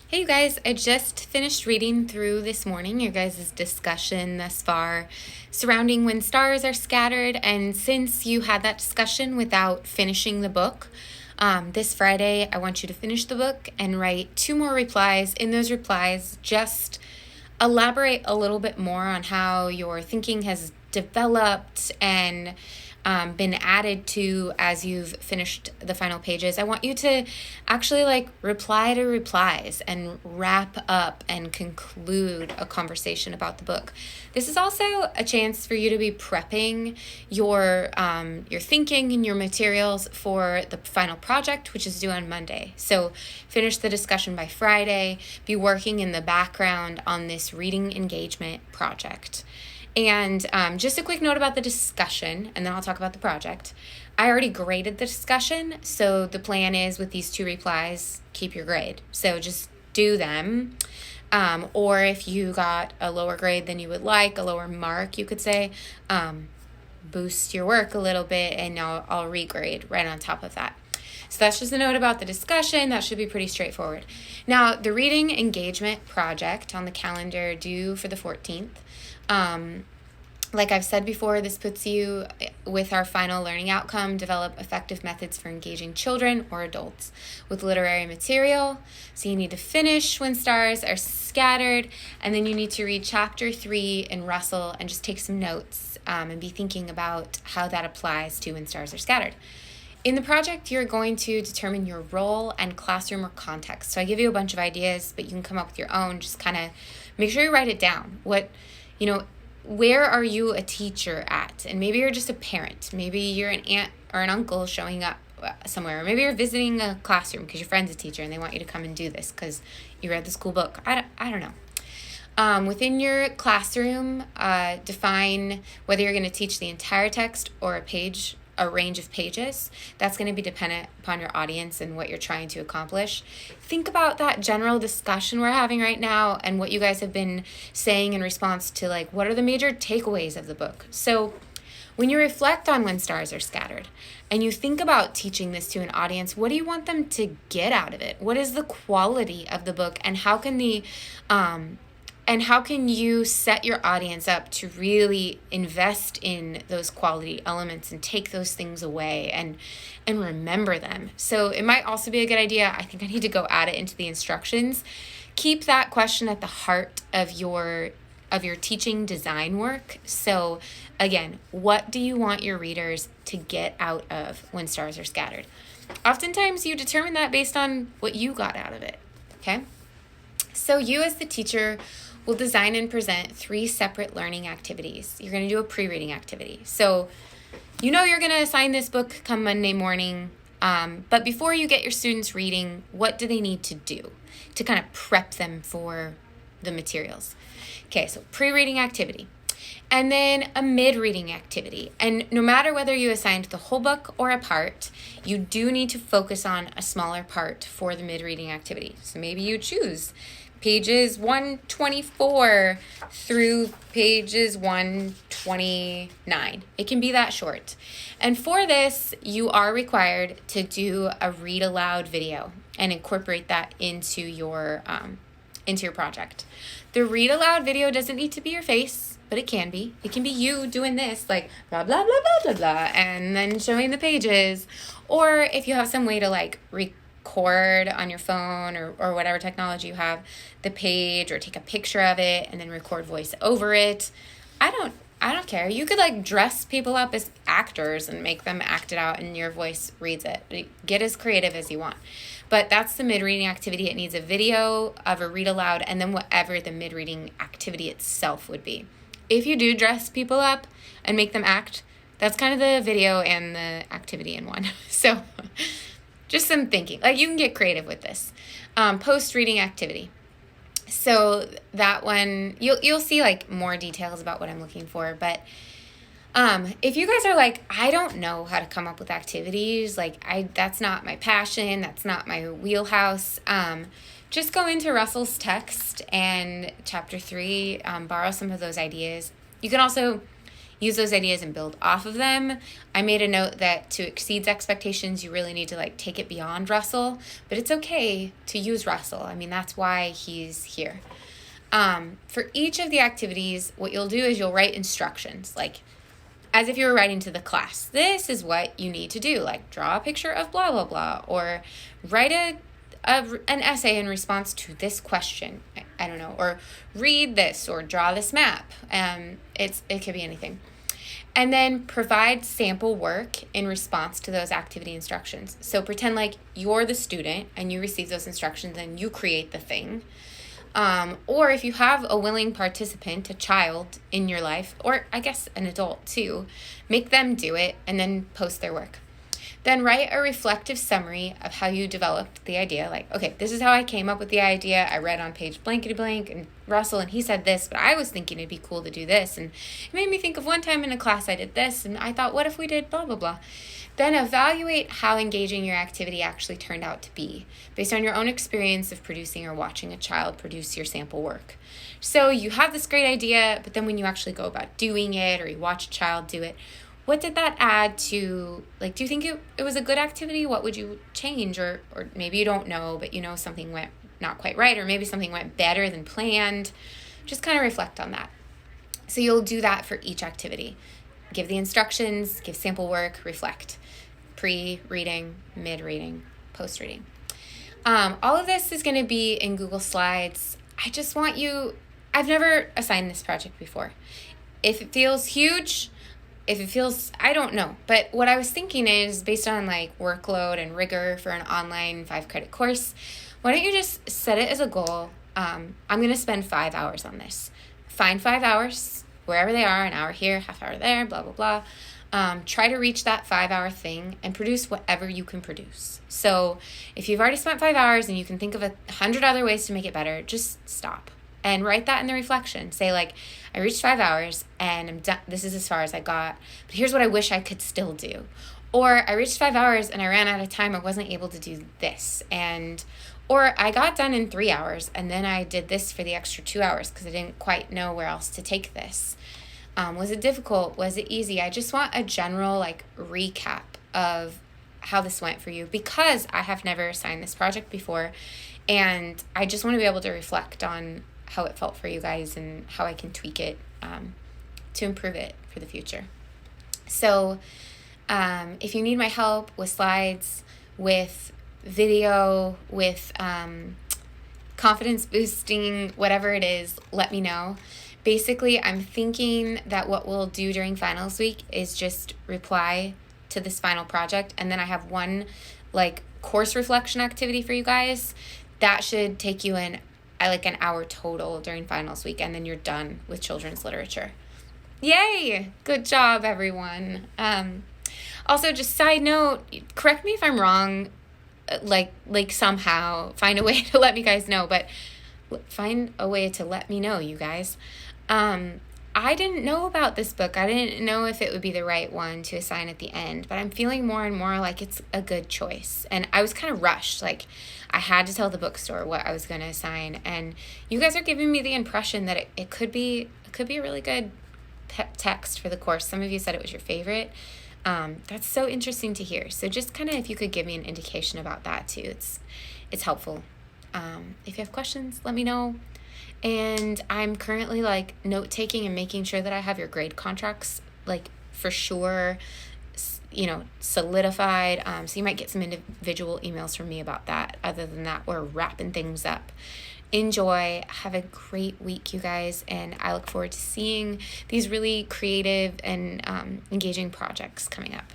Hey you guys, I just finished reading through this morning your guys' discussion thus far surrounding when stars are scattered, and since you had that discussion without finishing the book, this Friday I want you to finish the book and write 2 more replies. In those replies, just elaborate a little bit more on how your thinking has developed and been added to as you've finished the final pages. I want you to actually reply to replies and wrap up and conclude a conversation about the book. This is also a chance for you to be prepping your thinking and your materials for the final project, which is due on Monday. So finish the discussion by Friday. Be working in the background on this reading engagement project. And just a quick note about the discussion, and then I'll talk about the project. I already graded the discussion, so the plan is with these 2 replies, keep your grade. So just do them. Or if you got a lower grade than you would like, a lower mark, you could say, boost your work a little bit, and I'll regrade right on top of that. So that's just a note about the discussion. That should be pretty straightforward. Now, the reading engagement project on the calendar due for the 14th. Like I've said before, this puts you with our final learning outcome: develop effective methods for engaging children or adults with literary material. So you need to finish When Stars Are Scattered, and then you need to read chapter 3 in Russell and just take some notes and be thinking about how that applies to When Stars Are Scattered. In the project, you're going to determine your role and classroom or context. So I give you a bunch of ideas, but you can come up with your own. Just kind of make sure you write it down. Where are you a teacher at? And maybe you're just a parent. Maybe you're an aunt or an uncle showing up somewhere. Or maybe you're visiting a classroom because your friend's a teacher and they want you to come and do this because you read the school book. I don't know. Within your classroom, define whether you're going to teach the entire text or a range of pages. That's going to be dependent upon your audience and what you're trying to accomplish. Think about that general discussion we're having right now and what you guys have been saying in response to what are the major takeaways of the book. So when you reflect on When Stars Are Scattered and you think about teaching this to an audience, what do you want them to get out of it? What is the quality of the book, and how can you set your audience up to really invest in those quality elements and take those things away and remember them? So it might also be a good idea. I think I need to go add it into the instructions. Keep that question at the heart of your teaching design work. So again, what do you want your readers to get out of When Stars Are Scattered? Oftentimes you determine that based on what you got out of it, okay? So you as the teacher will design and present 3 separate learning activities. You're going to do a pre-reading activity. So you're going to assign this book come Monday morning, but before you get your students reading, what do they need to do to kind of prep them for the materials? Okay, so pre-reading activity. And then a mid-reading activity. And no matter whether you assigned the whole book or a part, you do need to focus on a smaller part for the mid-reading activity. So maybe you choose pages 124 through pages 129. It can be that short. And for this, you are required to do a read aloud video and incorporate that into your project. The read aloud video doesn't need to be your face, but it can be. It can be you doing this, like blah, blah, blah, blah, blah, blah, and then showing the pages. Or if you have some way to record on your phone or whatever technology you have the page, or take a picture of it and then record voice over it. I don't care. You could dress people up as actors and make them act it out and your voice reads it. Get as creative as you want. But that's the mid-reading activity. It needs a video of a read aloud and then whatever the mid-reading activity itself would be. If you do dress people up and make them act, that's kind of the video and the activity in one. So just some thinking. You can get creative with this. Post-reading activity. So that one, you'll see more details about what I'm looking for. But if you guys are I don't know how to come up with activities, that's not my passion, that's not my wheelhouse, just go into Russell's text and chapter 3, borrow some of those ideas. You can also use those ideas and build off of them. I made a note that to exceed expectations, you really need to like take it beyond Russell, but it's okay to use Russell. I mean, that's why he's here. For each of the activities, what you'll do is you'll write instructions, like as if you were writing to the class. This is what you need to do, like draw a picture of blah, blah, blah, or write an essay in response to this question. I don't know, or read this, or draw this map. It could be anything. And then provide sample work in response to those activity instructions. So pretend like you're the student and you receive those instructions and you create the thing. Or if you have a willing participant, a child in your life, or I guess an adult too, make them do it and then post their work. Then write a reflective summary of how you developed the idea. Like, okay, this is how I came up with the idea. I read on page blankety blank and Russell and he said this, but I was thinking it'd be cool to do this. And it made me think of one time in a class I did this and I thought, what if we did blah, blah, blah. Then evaluate how engaging your activity actually turned out to be based on your own experience of producing or watching a child produce your sample work. So you have this great idea, but then when you actually go about doing it or you watch a child do it, what did that add to, like, do you think it was a good activity? What would you change? Or maybe you don't know, but you know something went not quite right, or maybe something went better than planned. Just kind of reflect on that. So you'll do that for each activity. Give the instructions, give sample work, reflect. Pre-reading, mid-reading, post-reading. All of this is going to be in Google Slides. I just want you, I've never assigned this project before. If it feels huge, if it feels, I don't know. But what I was thinking is based on like workload and rigor for an online 5-credit course, why don't you just set it as a goal? I'm going to spend 5 hours on this. Find 5 hours, wherever they are, an hour here, half hour there, blah, blah, blah. Try to reach that 5-hour thing and produce whatever you can produce. So if you've already spent 5 hours and you can think of 100 other ways to make it better, just stop and write that in the reflection. Say like, I reached 5 hours and I'm done. This is as far as I got, but here's what I wish I could still do. Or I reached 5 hours and I ran out of time. I wasn't able to do this. Or I got done in 3 hours and then I did this for the extra 2 hours because I didn't quite know where else to take this. Was it difficult? Was it easy? I just want a general like recap of how this went for you because I have never assigned this project before. And I just want to be able to reflect on how it felt for you guys and how I can tweak it to improve it for the future. So if you need my help with slides, with video, with confidence boosting, whatever it is, let me know. Basically, I'm thinking that what we'll do during finals week is just reply to this final project, and then I have one like course reflection activity for you guys. That should take you an hour total during finals week, and then you're done with children's literature. Yay! Good job, everyone. Also, just side note, correct me if I'm wrong, like somehow find a way to let me guys know, but find a way to let me know, you guys. I didn't know about this book. I didn't know if it would be the right one to assign at the end, but I'm feeling more and more like it's a good choice. And I was kind of rushed. Like I had to tell the bookstore what I was going to assign. And you guys are giving me the impression that it could be a really good text for the course. Some of you said it was your favorite. That's so interesting to hear. So just kind of if you could give me an indication about that too, it's helpful. If you have questions, let me know. And I'm currently like note taking and making sure that I have your grade contracts like for sure, solidified. So you might get some individual emails from me about that. Other than that, we're wrapping things up. Enjoy. Have a great week, you guys. And I look forward to seeing these really creative and engaging projects coming up.